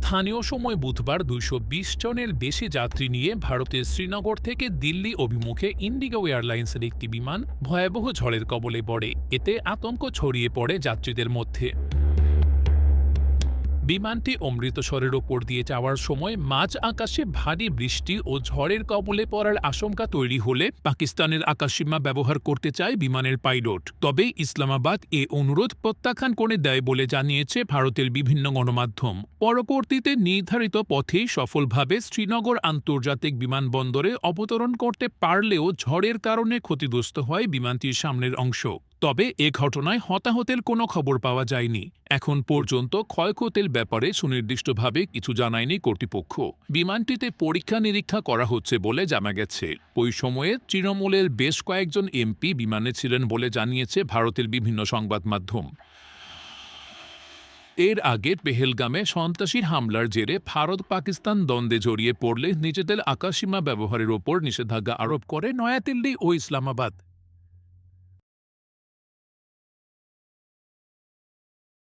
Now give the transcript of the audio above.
স্থানীয় সময় বুধবার ২২০ জনের বেশি যাত্রী নিয়ে ভারতের শ্রীনগর থেকে দিল্লি অভিমুখে ইন্ডিগো এয়ারলাইন্সের একটি বিমান ভয়াবহ ঝড়ের কবলে পড়ে। এতে আতঙ্ক ছড়িয়ে পড়ে যাত্রীদের মধ্যে। বিমানটি অমৃতসরের ওপর দিয়ে যাওয়ার সময় মাঝ আকাশে ভারী বৃষ্টি ও ঝড়ের কবলে পড়ার আশঙ্কা তৈরি হলে পাকিস্তানের আকাশসীমা ব্যবহার করতে চায় বিমানের পাইলট। তবে ইসলামাবাদ এ অনুরোধ প্রত্যাখ্যান করে দেয় বলে জানিয়েছে ভারতের বিভিন্ন গণমাধ্যম। পরবর্তীতে নির্ধারিত পথেই সফলভাবে শ্রীনগর আন্তর্জাতিক বিমানবন্দরে অবতরণ করতে পারলেও ঝড়ের কারণে ক্ষতিগ্রস্ত হয় বিমানটির সামনের অংশ। তবে এ ঘটনায় হতাহতের কোনো খবর পাওয়া যায়নি। এখন পর্যন্ত ক্ষয়ক্ষতির ব্যাপারে সুনির্দিষ্টভাবে কিছু জানায়নি কর্তৃপক্ষ। বিমানটিতে পরীক্ষা নিরীক্ষা করা হচ্ছে বলে জানা গেছে। ওই সময়ে তৃণমূলের বেশ কয়েকজন এমপি বিমানে ছিলেন বলে জানিয়েছে ভারতের বিভিন্ন সংবাদ মাধ্যম। এর আগে পেহেলগামে সন্ত্রাসীর হামলার জেরে ভারত পাকিস্তান দ্বন্দ্বে জড়িয়ে পড়লে নিজেদের আকাশসীমা ব্যবহারের ওপর নিষেধাজ্ঞা আরোপ করে নয়াদিল্লি ও ইসলামাবাদ।